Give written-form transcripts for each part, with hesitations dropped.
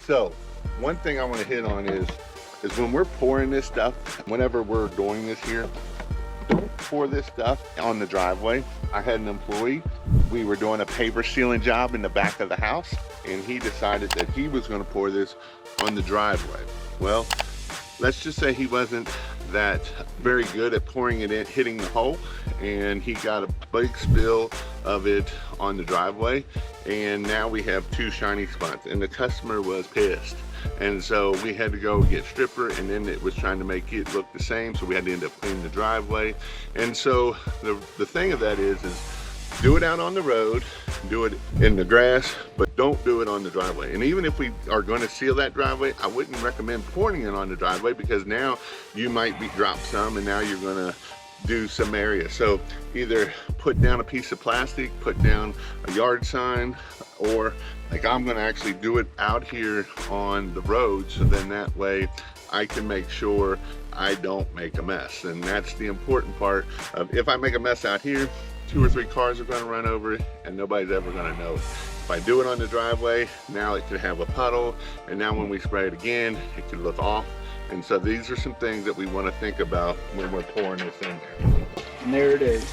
So one thing I want to hit on is when we're pouring this stuff, whenever we're doing this here, don't pour this stuff on the driveway. I had an employee, we were doing a paver sealing job in the back of the house, and he decided that he was going to pour this on the driveway. Well, let's just say he wasn't that very good at pouring it in, hitting the hole, and he got a big spill of it on the driveway, and now we have 2 shiny spots, and the customer was pissed. And so we had to go get stripper, and then it was trying to make it look the same, so we had to end up cleaning the driveway. And so the thing of that is do it out on the road, do it in the grass, but don't do it on the driveway. And even if we are going to seal that driveway, I wouldn't recommend pouring it on the driveway, because now you might drop some, and now you're going to do some area. So either put down a piece of plastic, put down a yard sign, or like I'm going to actually do it out here on the road, so then that way I can make sure I don't make a mess. And that's the important part of, if I make a mess out here, 2 or 3 cars are going to run over it and nobody's ever going to know it. If I do it on the driveway, now it could have a puddle, and now when we spray it again, it could look off. And so these are some things that we want to think about when we're pouring this in there. And there it is.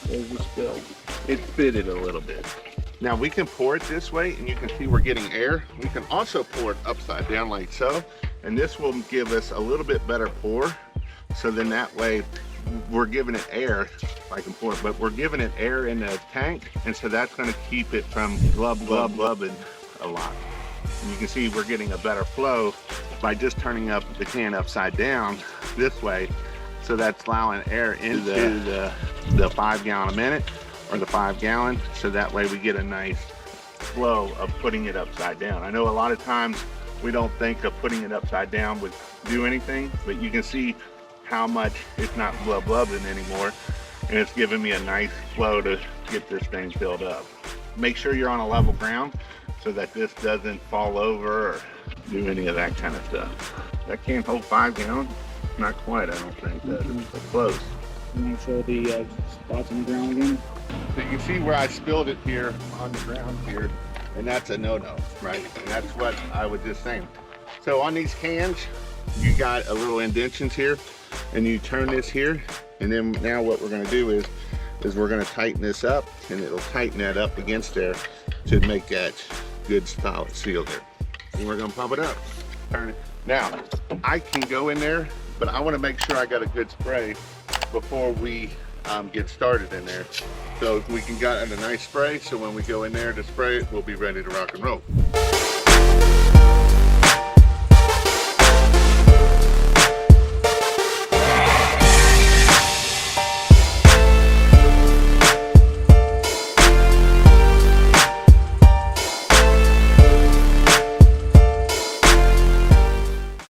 There's the spill. It fitted a little bit. Now we can pour it this way, and you can see we're getting air. We can also pour it upside down like so, and this will give us a little bit better pour. So then that way we're giving it air, if I can pour it, but we're giving it air in the tank, and so that's going to keep it from glubbing a lot. And you can see we're getting a better flow by just turning up the can upside down this way. So that's allowing air into the 5 gallon a minute, or the 5 gallon, so that way we get a nice flow of putting it upside down. I know a lot of times we don't think of putting it upside down would do anything, but you can see how much it's not glubbing anymore, and it's giving me a nice flow to get this thing filled up. Make sure you're on a level ground so that this doesn't fall over or do any of that kind of stuff. That can't hold 5 gallons? Not quite, I don't think. That's close. You want to show the spots on the ground again? So you can see where I spilled it here on the ground here, and that's a no-no, right? And that's what I was just saying. So on these cans, you got a little indentions here, and you turn this here, and then now what we're gonna do is we're gonna tighten this up, and it'll tighten that up against there to make that good solid seal there. And we're gonna pump it up. Turn it. Now, I can go in there, but I wanna make sure I got a good spray before we get started in there. So we can get a nice spray, so when we go in there to spray it, we'll be ready to rock and roll.